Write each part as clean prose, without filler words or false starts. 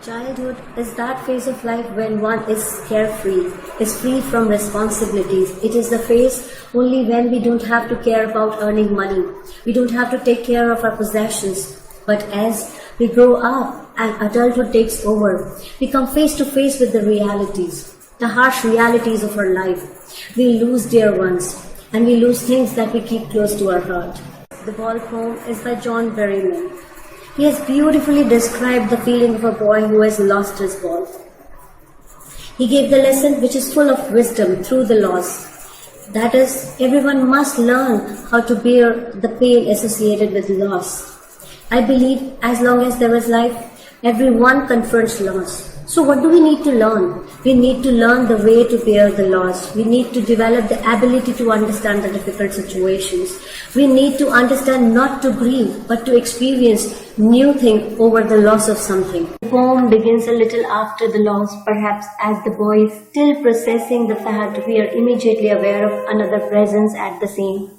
Childhood is that phase of life when one is carefree, is free from responsibilities. It is the phase only when we don't have to care about earning money. We don't have to take care of our possessions. But as we grow up and adulthood takes over, we come face to face with the realities, the harsh realities of our life. We lose dear ones and we lose things that we keep close to our heart. The Ball poem is by John Berryman. He has beautifully described the feeling of a boy who has lost his ball. He gave the lesson which is full of wisdom through the loss. That is, everyone must learn how to bear the pain associated with loss. I believe as long as there is life, everyone confronts loss. So what do we need to learn? We need to learn the way to bear the loss. We need to develop the ability to understand the difficult situations. We need to understand not to grieve, but to experience new thing over the loss of something. The poem begins a little after the loss, perhaps as the boy is still processing the fact we are immediately aware of another presence at the scene.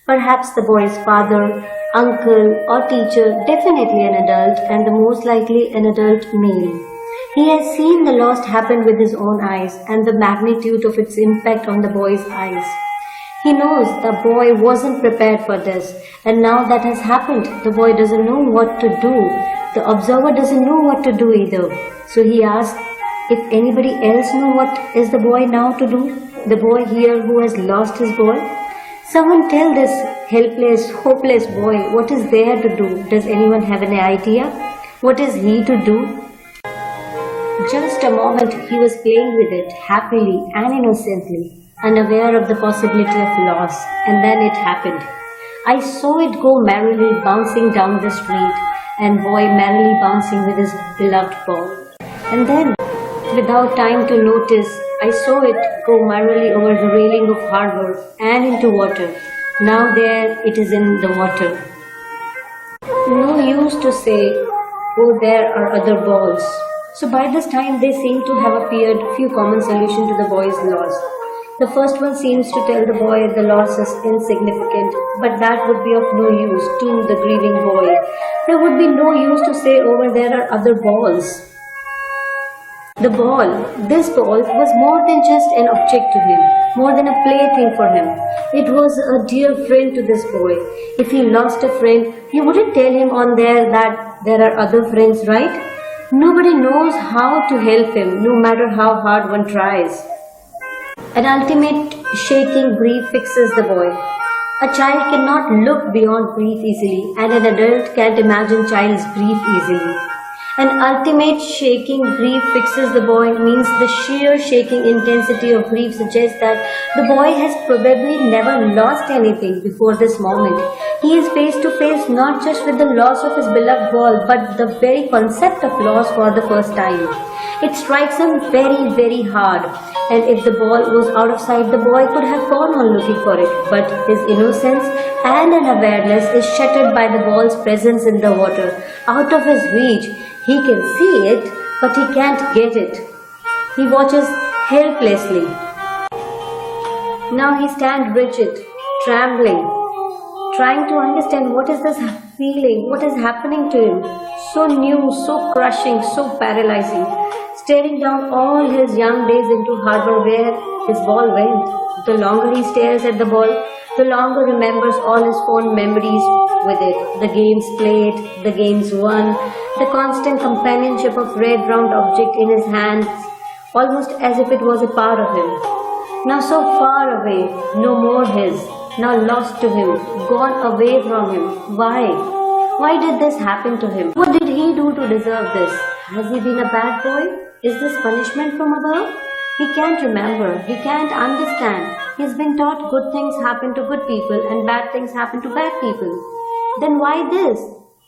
Perhaps the boy's father, uncle or teacher, definitely an adult and the most likely an adult male. He has seen the loss happen with his own eyes and the magnitude of its impact on the boy's eyes. He knows the boy wasn't prepared for this, and now that has happened, the boy doesn't know what to do. The observer doesn't know what to do either. So he asks if anybody else knows what is the boy now to do, the boy here who has lost his ball. Someone tell this helpless, hopeless boy what is there to do. Does anyone have any idea? What is he to do? Just a moment he was playing with it, happily and innocently, unaware of the possibility of loss, and then it happened. I saw it go merrily bouncing down the street, and boy merrily bouncing with his beloved ball. And then, without time to notice, I saw it go merrily over the railing of harbor and into water. Now there it is in the water. No use to say, oh, there are other balls. So by this time they seem to have appeared few common solutions to the boy's loss. The first one seems to tell the boy the loss is insignificant, but that would be of no use to the grieving boy. There would be no use to say over there are other balls. The ball, this ball, was more than just an object to him, more than a plaything for him. It was a dear friend to this boy. If he lost a friend, he wouldn't tell him on there that there are other friends, right? Nobody knows how to help him, no matter how hard one tries. An ultimate shaking grief fixes the boy. A child cannot look beyond grief easily, and an adult can't imagine child's grief easily. An ultimate shaking grief fixes the boy means the sheer shaking intensity of grief suggests that the boy has probably never lost anything before this moment. He is face to face not just with the loss of his beloved ball, but the very concept of loss for the first time. It strikes him very, very hard, and if the ball was out of sight, the boy could have gone on looking for it, but his innocence and unawareness is shattered by the ball's presence in the water, out of his reach. He can see it, but he can't get it. He watches helplessly. Now he stands rigid, trembling, trying to understand what is this feeling, what is happening to him. So new, so crushing, so paralyzing. Staring down all his young days into harbor where his ball went. The longer he stares at the ball, the longer remembers all his fond memories with it. The games played, the games won, the constant companionship of red round object in his hands, almost as if it was a part of him. Now so far away, no more his, now lost to him, gone away from him. Why? Why did this happen to him? What did he do to deserve this? Has he been a bad boy? Is this punishment from above? He can't remember, he can't understand. He's been taught good things happen to good people and bad things happen to bad people. Then why this?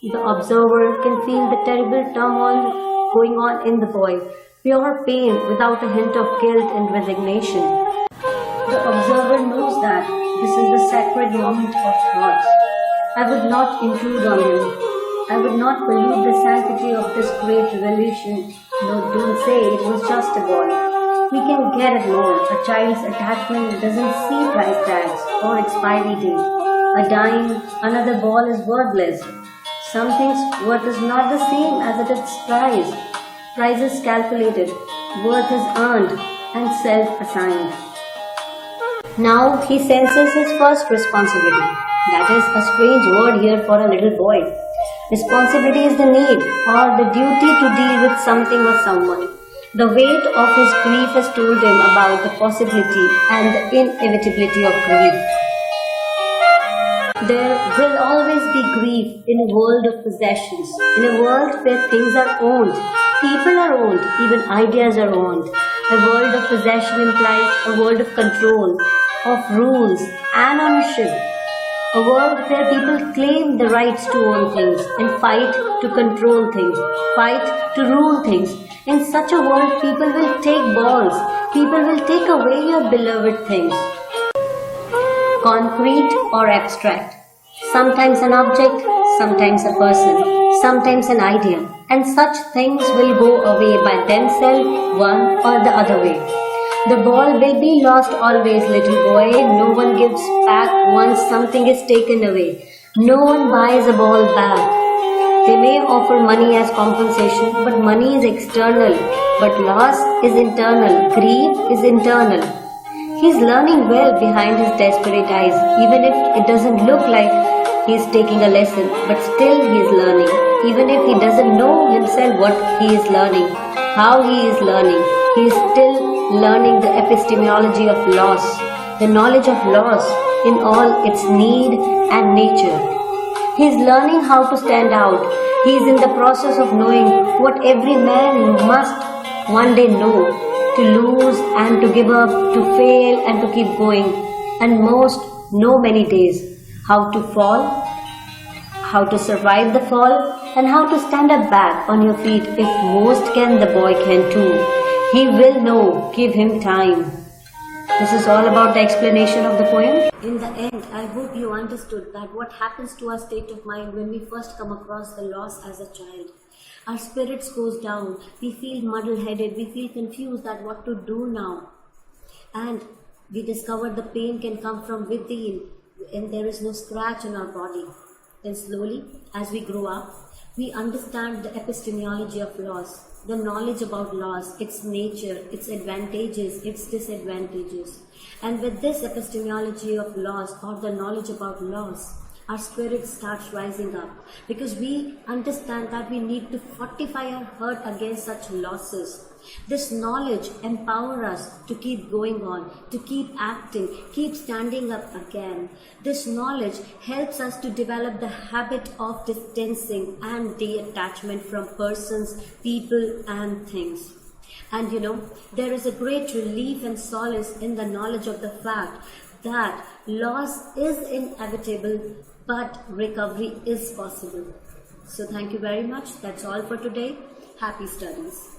The observer can feel the terrible turmoil going on in the boy, pure pain without a hint of guilt and resignation. The observer knows that this is the sacred moment of thought. I would not intrude on him. I would not pollute the sanctity of this great revolution. No, don't say it was just a ball. We can get it more. A child's attachment doesn't see price tags or expiry date. A dime, another ball is worthless. Something's worth is not the same as its price. Price is calculated, worth is earned and self-assigned. Now he senses his first responsibility. That is a strange word here for a little boy. Responsibility is the need or the duty to deal with something or someone. The weight of his grief has told him about the possibility and the inevitability of grief. There will always be grief in a world of possessions, in a world where things are owned, people are owned, even ideas are owned. A world of possession implies a world of control, of rules and ownership. A world where people claim the rights to own things and fight to control things, fight to rule things. In such a world, people will take balls, people will take away your beloved things. Concrete or abstract. Sometimes an object, sometimes a person, sometimes an idea. And such things will go away by themselves, one or the other way. The ball will be lost always, little boy. No one gives back once something is taken away. No one buys a ball back. They may offer money as compensation, but money is external. But loss is internal. Grief is internal. He is learning well behind his desperate eyes, even if it doesn't look like he is taking a lesson, but still he is learning. Even if he doesn't know himself what he is learning, how he is learning, he is still learning the epistemology of loss, the knowledge of loss in all its need and nature. He is learning how to stand out. He is in the process of knowing what every man must one day know, to lose and to give up, to fail and to keep going, and most know many days. How to fall, how to survive the fall, and how to stand up back on your feet. If most can, the boy can too. He will know, give him time. This is all about the explanation of the poem. In the end, I hope you understood that what happens to our state of mind when we first come across the loss as a child. Our spirits goes down, we feel muddle-headed, we feel confused that what to do now. And we discover the pain can come from within, and there is no scratch in our body. Then slowly, as we grow up, we understand the epistemology of loss, the knowledge about loss, its nature, its advantages, its disadvantages. And with this epistemology of loss, or the knowledge about loss, our spirit starts rising up, because we understand that we need to fortify our hurt against such losses. This knowledge empowers us to keep going on, to keep acting, keep standing up again. This knowledge helps us to develop the habit of distancing and detachment from persons, people and things. And there is a great relief and solace in the knowledge of the fact that loss is inevitable, but recovery is possible. So thank you very much. That's all for today. Happy studies.